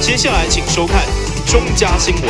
接下来请收看中嘉新闻。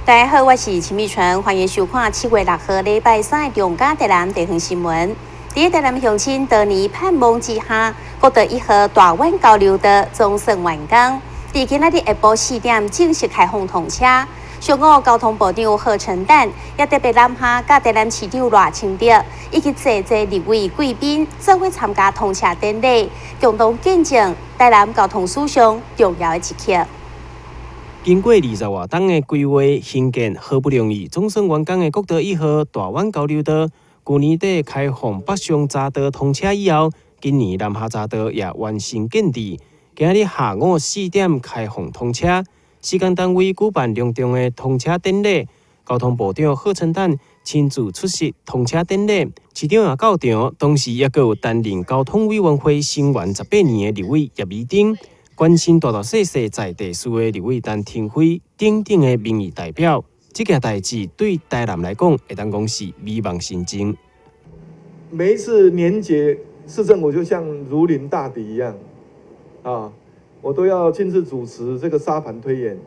大家好，我是陈美纯，欢迎收看7月6号礼拜3的中嘉台南地方新闻。在台南乡亲多年盼望之下，国道1号大湾交流道总算完工，在今仔日下晡4点正式开放通车。上午交通部长贺陈旦也特别南下，甲台南市长赖清德以及济立委贵宾做伙参加通车典礼，共同见证台南交通史上重要的一刻。经过20多档的规划兴建，好不容易总算完工的国道1号大湾交流道，去年底开放北上匝道通车以后，今年南下匝道也完成建制。今日下午4点开放通车，施工单位举办隆重的通车典礼，交通部长贺陈旦亲自出席通车典礼，市长也到场，同时也有担任交通委员会成员18年的立委叶宜丁。关心大大小小在地事的立委陈廷辉等等的民意代表，这件代志对台南来讲，会当讲是美梦成真。每一次年节，市政府就像如临大敌一样，我都要亲自主持这个沙盘推演，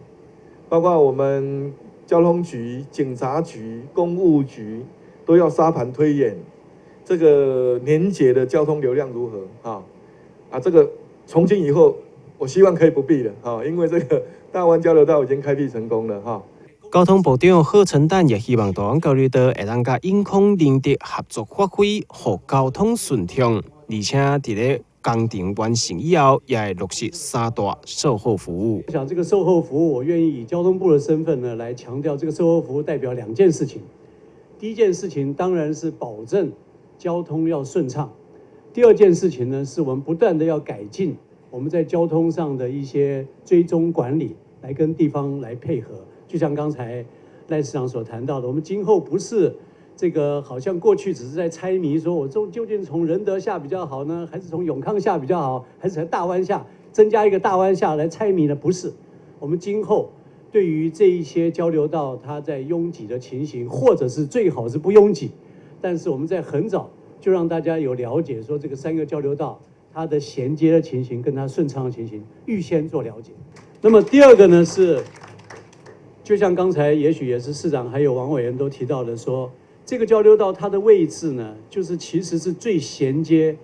包括我们交通局、警察局、公务局都要沙盘推演这个年节的交通流量如何这个从今以后。我希望可以不必了因为这个大湾交流道已经开辟成功了交通部长贺陈旦也希望大湾交流道会当甲永康林德合作发挥，互交通顺畅，而且伫咧工程完成以后，也会落实3大售后服务。我想这个售后服务，我愿意以交通部的身份呢来强调，这个售后服务代表2件事情。第一件事情当然是保证交通要顺畅，第二件事情呢是我们不断的要改进。我们在交通上的一些追踪管理，来跟地方来配合，就像刚才赖市长所谈到的，我们今后不是这个好像过去只是在猜谜，说我究竟从仁德下比较好呢，还是从永康下比较好，还是从大湾下增加一个大湾下来猜谜呢？不是，我们今后对于这一些交流道它在拥挤的情形，或者是最好是不拥挤，但是我们在很早就让大家有了解，说这个3个交流道。它的衔接的情形跟它顺畅的情形，预先做了解。那么第二个呢是，就像刚才也许也是市长还有王委员都提到的说，这个交流道它的位置呢，就是其实是最衔接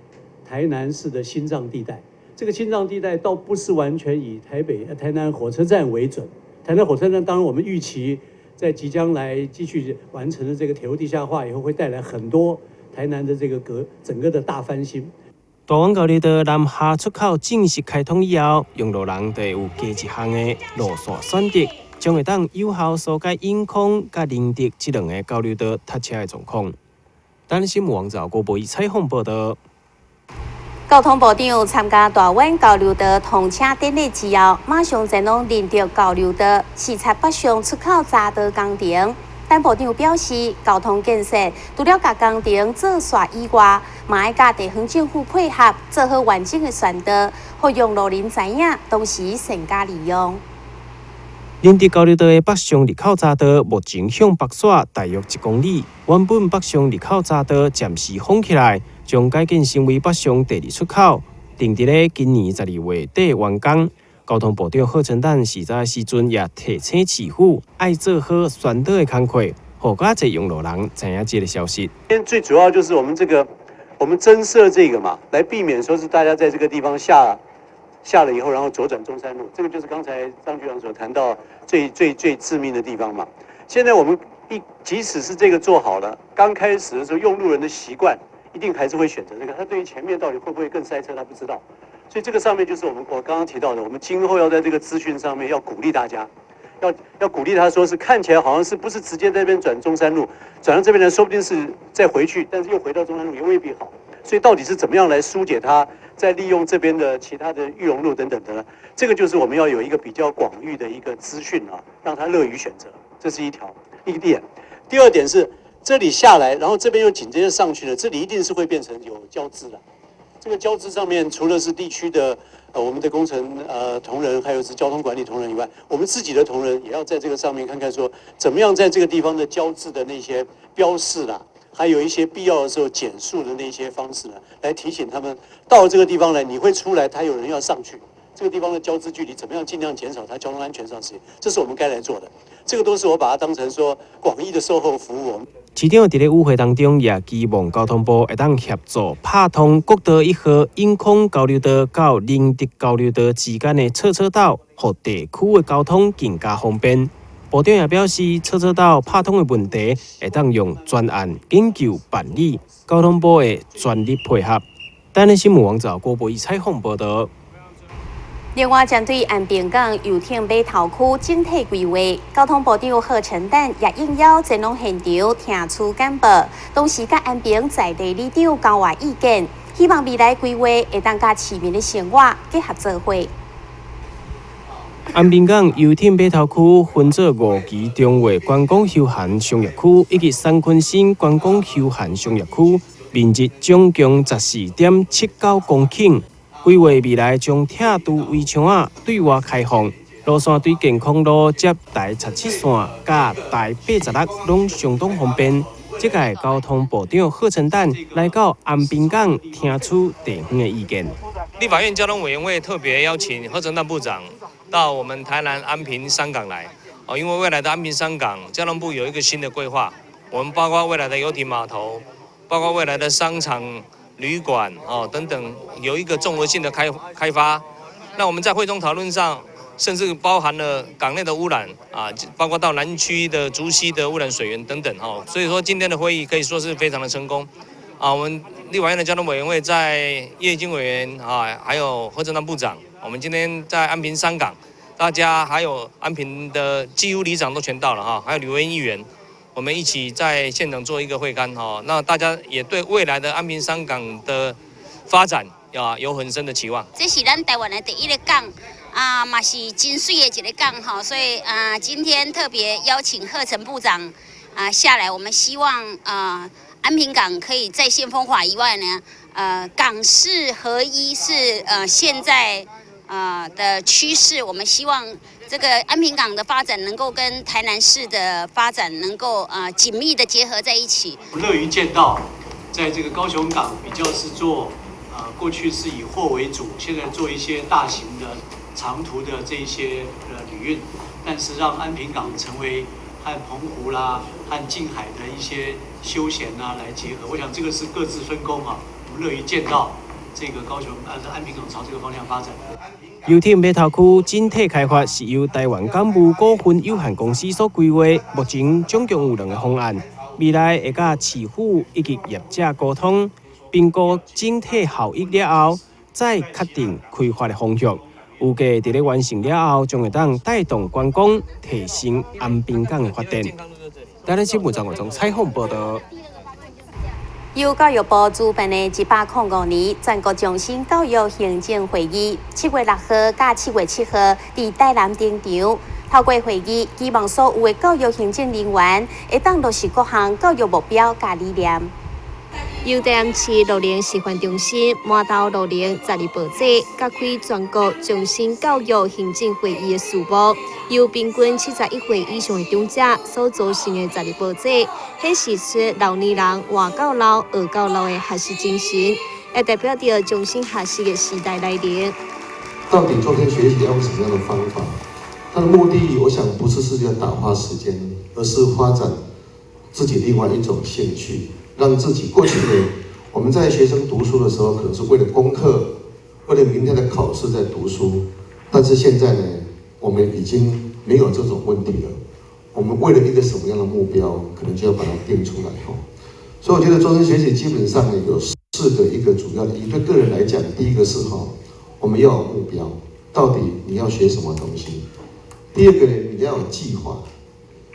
台南市的心脏地带。这个心脏地带倒不是完全以台南火车站为准，台南火车站当然我们预期在即将来继续完成的这个铁路地下化以后，会带来很多台南的这个整个的大翻新。大湾交流道南下出口正式开通以后，用路人就有加一项的路线选择，将会当有效疏解永康甲仁德这2个交流道塞车的状况。等新闻网赵国博采访报道。交通部长参加大湾交流道通车典礼之后，马上前往仁德交流道视察北上出口匝道工程。但部长表示，交通建设除了甲工程做煞以外，嘛要甲地方政府配合，做好完整的宣导，互用路人知影，同时善加利用。仁德交流道的北上入口匝道目前向北线大约1公里，原本北上入口匝道暂时封起来，将改建成为北上第2出口，定伫咧今年12月底完工。交通部长贺陈旦视察的时阵，也提醒市府爱做好宣导的工作，互较侪用路人知影这个消息。最主要就是我们增设这个嘛，来避免说是大家在这个地方下了以后，然后左转中山路，这个就是刚才张局长所谈到最致命的地方嘛。现在我们即使是这个做好了，刚开始的时候用路人的习惯一定还是会选择这个，他对于前面到底会不会更塞车，他不知道。所以这个上面就是我刚刚提到的，我们今后要在这个资讯上面要鼓励大家，要鼓励他说是看起来好像是不是直接在那边转中山路，转到这边呢，说不定是再回去，但是又回到中山路也未必好。所以到底是怎么样来疏解它，再利用这边的其他的裕隆路等等的呢？这个就是我们要有一个比较广域的一个资讯让他乐于选择，这是一个点。第二点是这里下来，然后这边又紧接着上去了，这里一定是会变成有交织的。这个交织上面，除了是地区的我们的工程同仁，还有是交通管理同仁以外，我们自己的同仁也要在这个上面看看说，怎么样在这个地方的交织的那些标示啦，还有一些必要的时候减速的那些方式呢，来提醒他们到这个地方来，你会出来，他有人要上去。这个地方的交织距离怎么样尽量减少它交通安全上事情，这是我们该来做的。这个都是我把它当成说广义的售后服务。市长在舞会当中也期望交通部会当协助拍通国道1号永康交流道到宁德交流道之间的侧道，让地区的交通更加方便。部长也表示，侧道拍通的问题会当用专案研究办理，交通部会全力配合。台南新闻网赵郭博以采访报道。另外，针对安平港游艇码头区整体规划，交通部长贺陈旦也应邀前往现场听取简报，同时甲安平在地里长交换意见，希望未来规划会当甲市民的生活结合做伙。安平港游艇码头区分做5期中卫观光休闲商业区以及三昆新观光休闲商业区，面积总共14.79公顷。规划未来将铁道围墙啊对外开放，路线对健康路接台17线、甲台86拢相当方便。这届交通部长贺陈旦来到安平港，听取地方的意见。立法院交通委员会特别邀请贺陈旦部长到我们台南安平商港来，因为未来的安平商港，交通部有一个新的规划，我们包括未来的游艇码头，包括未来的商场。旅馆等等，有一个综合性的开发。那我们在会中讨论上，甚至包含了港内的污染包括到南区的竹溪的污染水源等等所以说今天的会议可以说是非常的成功我们立法院的交通委员会在叶金委员还有贺陈旦部长，我们今天在安平商港，大家还有安平的几乎里长都全到了还有吕文议员。我们一起在现场做一个会勘那大家也对未来的安平商港的发展有很深的期望。这是咱台湾的第一个港嘛是真水的一个港所以今天特别邀请贺陈部长下来，我们希望安平港可以再现风华以外呢，港市合一是现在的趋势，我们希望。这个安平港的发展能够跟台南市的发展能够紧密的结合在一起。我乐于见到，在这个高雄港比较是做过去是以货为主，现在做一些大型的长途的这一些旅运，但是让安平港成为和澎湖啦、和近海的一些休闲来结合。我想这个是各自分工我们乐于见到这个高雄安平港朝这个方向发展。游艇码头区整体开发是由台湾港务股份有限公司所规划，目前总共有2个方案，未来会甲市府以及业者沟通，评估整体效益了后，再确定开发的方向。预计在完成了后，将会当带动观光，提升安平港的发展。台南新闻张国忠采访报道。由教育部主办的105年全国终身教育行政会议，7月6號到7月7號在台南登場。透過會議，希望所有的教育行政人員會當落實各項教育目標和理念。由台南市樂齡示範中心滿島樂齡12報紙揭開全國終身教育行政會議的序幕，由平均71歲以上的長者所組成的12報紙，顯示出老年人活到老、學到老的學習精神，也代表着終身學習的時代來臨。到底終身學習要用什麼樣的方法？它的目的，我想不是要打發時間，而是發展自己另外一種興趣。讓自己過去呢，我們在學生讀書的時候，可能是為了功課，為了明天的考試在讀書。但是現在呢，我們已經沒有這種問題了。我們為了一個什麼樣的目標，可能就要把它定出來。所以我覺得終身學習基本上呢有4個一個主要的。對個人來講，第一個是我們要有目標，到底你要學什麼東西。第二個呢，你要有計劃。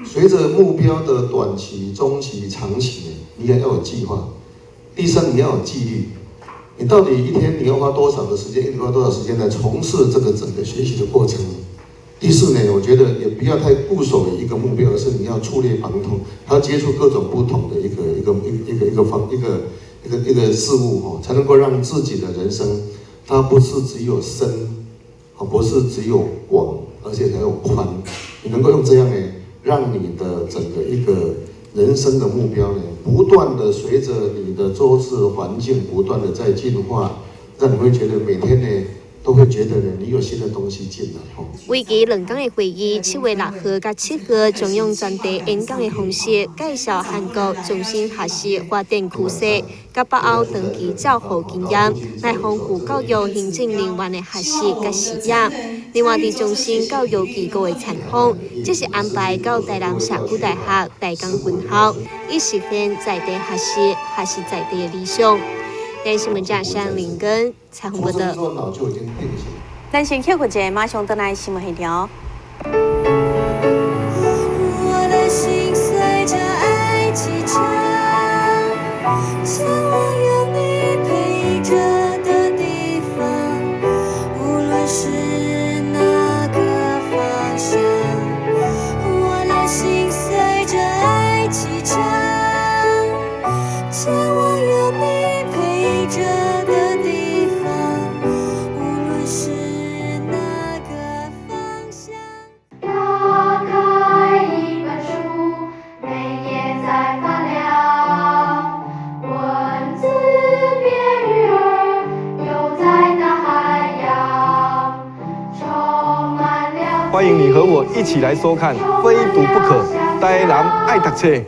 隨着目標的短期、中期、長期，你也要有計劃。第三，你要有紀律。你到底一天你要花多少的時間，一天花多少時間來從事這個整個學習的過程。第四呢，我覺得也不要太固守一個目標，而是你要觸類旁通，還要接觸各種不同的一個一个事物才能够让自己的人生，它不是只有深，不是只有广，而且还有宽。你能够用这样呢，让你的整个一个人生的目标呢，不断的随着你的周遭环境不断的在进化，让你会觉得每天呢。都会觉得呢，你有新的东西进来。为期2天的会议，7月6號到7號將用專題演講的方式介紹韓國中心學習發展趨勢，甲北歐長期教學經驗，來豐富教育行政人員的學習甲視野。另外，伫中心教育機構的參訪，即是安排到台南社區大學大江分校，以實現在地學習在地的理想。電視新聞站山林根采訪報道。咱先休個節，馬上轉來新聞頭條。我的心隨着愛啟程，前往有你陪着的地方，無論是哪個方向。我的心隨着愛啟程，前往有你。陪着的地方，無論是哪個方向。打開一本書，每頁在發亮，文字變魚兒，游在大海洋，充滿了。歡迎你和我一起來收看《非讀不可》，台南愛讀冊。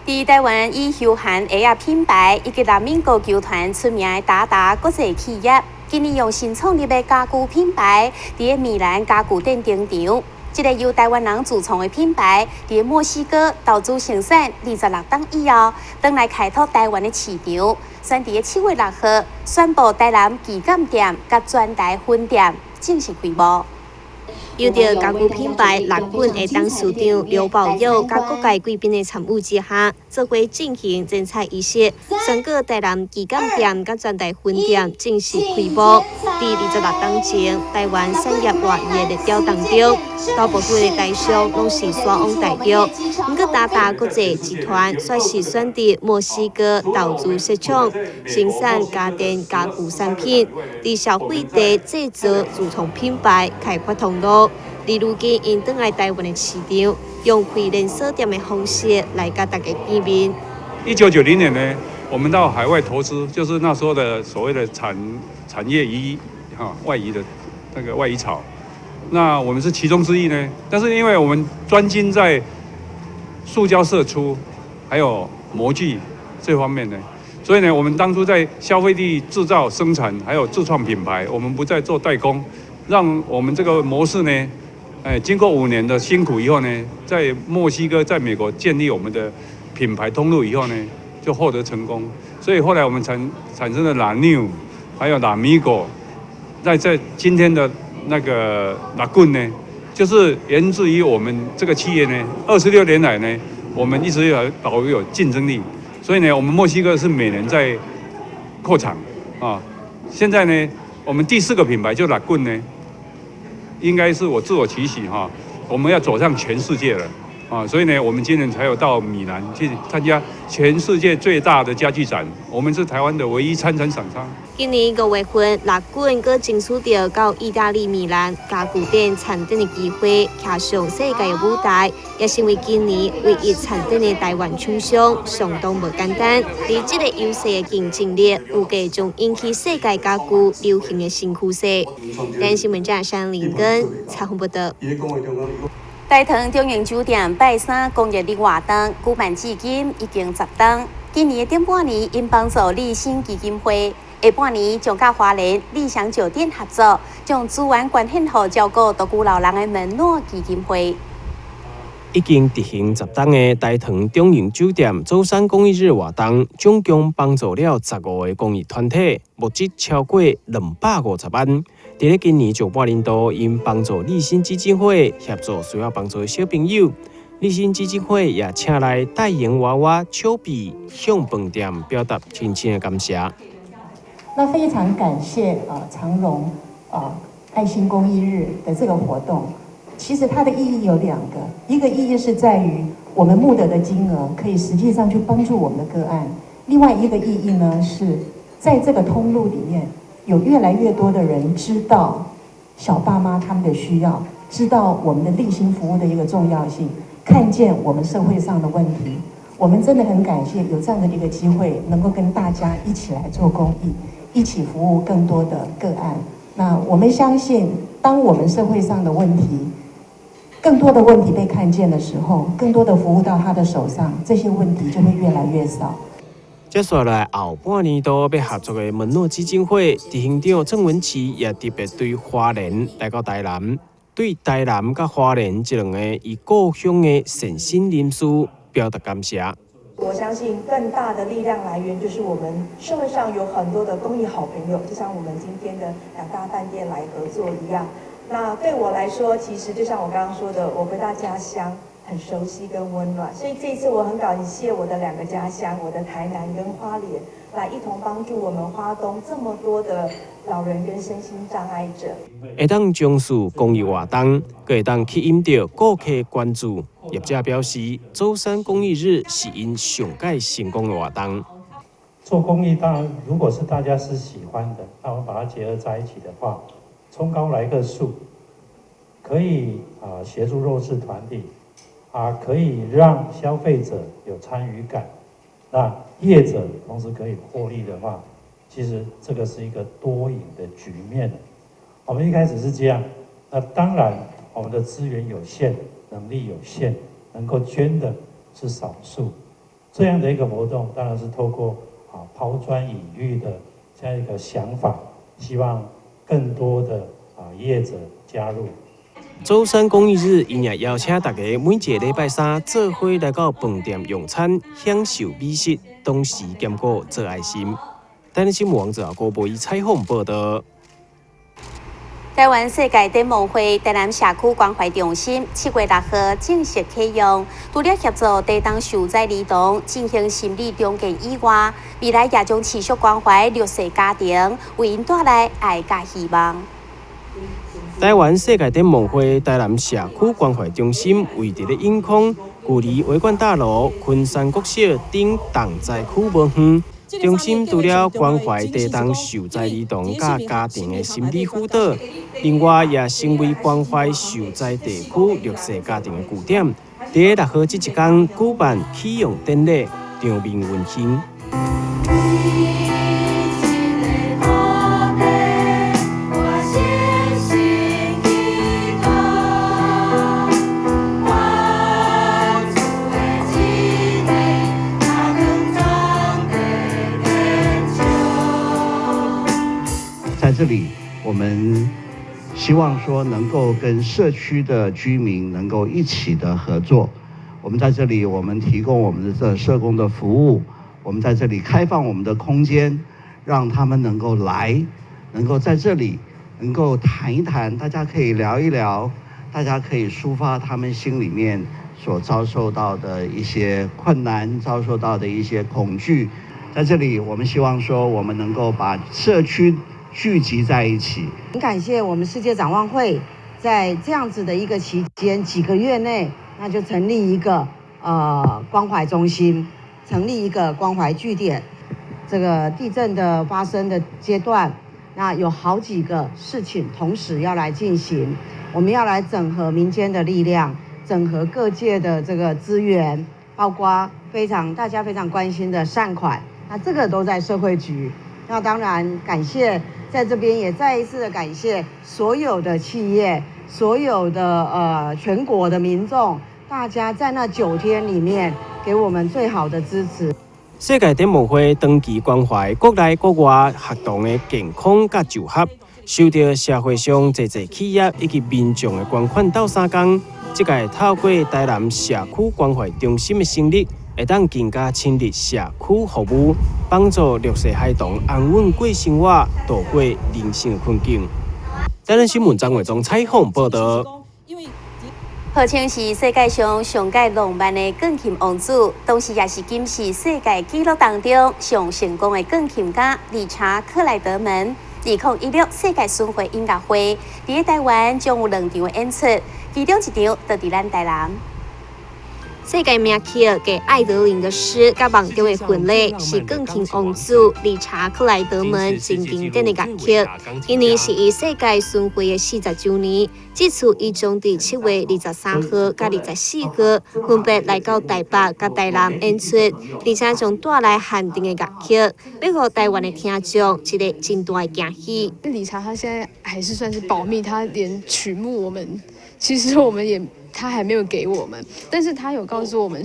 伫台灣以休閒 AR 品牌以及南美國球團出名的達國際企業，今年用新創立的家具品牌，伫個米蘭家具店登場。這個由台灣人自創的品牌，伫個墨西哥投資生產26檔以後，轉來開拓台灣的市場。選伫個7月6號宣布台南旗艦店甲全台分店正式開幕。由着家具品牌樂滾的董事長劉寶佑甲各界貴賓的參與之下，做伙進行剪彩儀式，宣告台南旗艦店甲全台分店正式開幕。第26檔前，台灣產業活躍的調當中，大部分的台商攏是徙往台北。不過達國際集團卻是選擇墨西哥投資設廠，生產家電家具產品，佇消費地製造自創品牌開發通路。例如今因轉來台灣的市場，用開連鎖店的方式來甲大家見面。1990年呢，我們到海外投資，就是那時候的所謂的產業移外移的那個外移潮。那我們是其中之一呢，但是因為我們專精在塑膠射出，還有模具這方面呢，所以呢，我們當初在消費地製造生產，還有自創品牌，我們不再做代工，讓我們這個模式呢。經過5年的辛苦以後呢，在墨西哥、在美國建立我們的品牌通路以後呢，就獲得成功。所以後來我們產生了 La New， 還有 Lamigo， 在今天的那個 樂滾呢，就是源自於我們這個企業呢，26年來呢，我們一直有保有競爭力。所以呢，我們墨西哥是每年在擴廠啊。現在呢，我們第4個品牌就 樂滾呢。應該是我自我期許哈，我們要走向全世界了啊！所以呢，我們今年才有到米蘭去參加全世界最大的家具展。我們是台灣的唯一參展廠商。今年5月份，樂滾閣爭取到到意大利米蘭家具店參展的機會，騎上世界的舞台，也成為今年唯一參展的台灣廠商，相當無簡單。而這個優勢的競爭力，預計將引起世界家具流行的新趨勢。電視新聞站山林根採訪報道。大同中央酒店拜3公益日活動舉辦至今已經10檔，今年頂半年因幫助立新基金會。下半年將甲花蓮理想酒店合作，將資源捐獻予照顧獨居老人的門諾基金會。已經執行10檔的大同中央酒店周3公益日活動，總共幫助了15個公益團體，募集超過250萬。在今年上半年度，因幫助立新基金會協助需要幫助的小朋友，立新基金会也请来代言娃娃丘比向饭店表达真情的感谢。那非常感谢长荣爱心公益日的这个活动。其实它的意义有2个，一个意义是在于我们募得的金额可以实际上去帮助我们的个案，另外一个意义呢是在这个通路里面有越来越多的人知道小爸妈他们的需要，知道我们的立新服务的一个重要性，看见我们社会上的问题。我们真的很感谢有这样的一个机会，能够跟大家一起来做公益，一起服务更多的个案。那我们相信，当我们社会上的问题更多的问题被看见的时候，更多的服务到他的手上，这些问题就会越来越少。接下来后半年度要合作的门诺基金会执行长郑文琪也特别对花莲来到台南，对台南甲花莲这2个以故乡的善心人士表达感谢。我相信更大的力量来源就是我们社会上有很多的公益好朋友，就像我们今天的2大饭店来合作一样。那对我来说，其实就像我刚刚说的，我回到家乡很熟悉跟温暖，所以这一次我很感谢我的2个家乡，我的台南跟花莲，来一同帮助我们花东这么多的老人跟身心障碍者。会当从事公益活动，更会当吸引到顾客关注。业者表示，舟山公益日是因上届成功的活动。做公益当然，如果是大家是喜欢的，那我们把它结合在一起的话，冲高来个数，可以协助弱势团体，可以让消费者有参与感，那业者同时可以获利的话，其实这个是一个多赢的局面。我们一开始是这样，那当然我们的资源有限，能力有限，能够捐的是少数。这样的一个活动，当然是透过抛砖引玉的这样一个想法，希望更多的业者加入。舟山公益日，因也邀请大家每一个礼拜3做伙来到饭店用餐，享受美食，同时兼顾做爱心。台南新闻网者郭博仪采访报道。台湾世界展望会台南社区关怀中心7月6号正式启用，除了协助地当受灾儿童进行心理中介以外，未来也将持续关怀弱势家庭，为因带来爱甲希望。台湾世界展望会台南社区关怀中心位伫咧永康，距离维冠大楼、昆山国小等重灾区无远。中心除了关怀地当受灾儿童甲家庭的心理辅导，另外也成为关怀受灾地区弱势家庭的据点。伫6号这一天举办启用典礼，场面温馨。在这里，我们希望说能够跟社区的居民能够一起的合作。我们在这里，我们提供我们的社工的服务，我们在这里开放我们的空间，让他们能够来，能够在这里能够谈一谈，大家可以聊一聊，大家可以抒发他们心里面所遭受到的一些困难，遭受到的一些恐惧。在这里，我们希望说，我们能够把社区聚集在一起。很感谢我们世界展望会在这样子的一个期间，几个月内，那就成立一个关怀中心，成立一个关怀据点。这个地震的发生的阶段，那有好几个事情同时要来进行，我们要来整合民间的力量，整合各界的这个资源，包括大家非常关心的善款，那这个都在社会局。那当然感谢。在这边也再一次的感谢所有的企业，所有的全国的民众，大家在那9天里面给我们最好的支持。世界展望会长期关怀国内国外学童的健康甲就业，受到社会上侪企业以及民众的捐款斗相共。这届透过台南社区关怀中心的成立，会当更加亲力社区服务，帮助弱势孩童安稳过生活，度过人生的困境。台南新闻张伟忠采访报道。号称是世界上上界浪漫的钢琴王子，同时也是今世世界纪录当中上成功的钢琴家理查克莱德门。2016世界巡回音乐会伫台湾将有2场的演出，其中一场就伫咱台南。世界名曲《给爱德琳的诗》甲梦中的婚礼是钢琴王子理查克莱德门真经典的乐曲。今年是伊世界巡回的40周年，这次伊将伫7月23号甲24号分别来到台北甲台南演出，而且将带来限定的乐曲，要予台湾的听众一个真大的惊喜。理查他现在还是算是保密，他连曲目其实我们也。他还没有给我们，但是他有告诉我们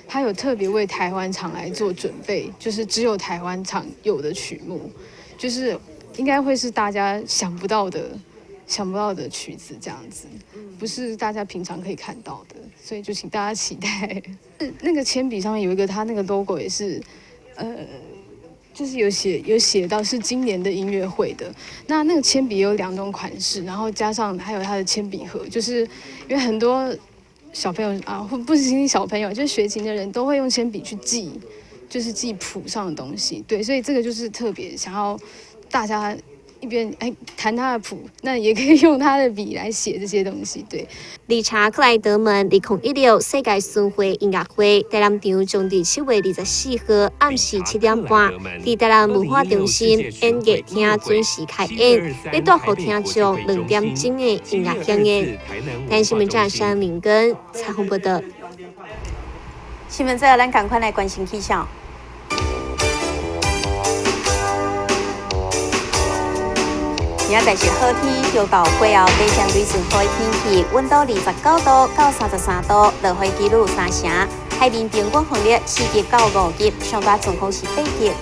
他有特别为台湾场来做准备，就是只有台湾场有的曲目，就是应该会是大家想不到的曲子这样子，不是大家平常可以看到的，所以就请大家期待。那个铅笔上面有一个他那个 logo 也是，就是有写到是今年的音乐会的。那个铅笔有2种款式，然后加上还有它的铅笔盒，就是因为很多小朋友啊，或不仅仅小朋友，就是学琴的人都会用铅笔去记，就是记谱上的东西。对，所以这个就是特别想要大家一边弹他的谱，那也可以用他的笔来写这些东西。对，理查克莱德门2016世界巡回音乐会台南场将伫7月24号暗时7点半，伫台南文化中心演艺厅准时开演，要带予听众2点钟的音乐响应。台新闻站山林根采访报道。新闻之后，咱赶快来关心气象。明仔载是好天，又到过后非常对顺好的天气，温度29度到33度，落雨几率3成，海面平均风力4级到5级，上大阵风是8级。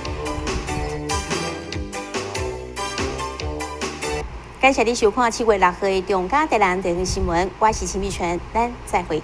感谢你收看7月6号的中嘉台南地方新闻，我是陈美泉，咱再会。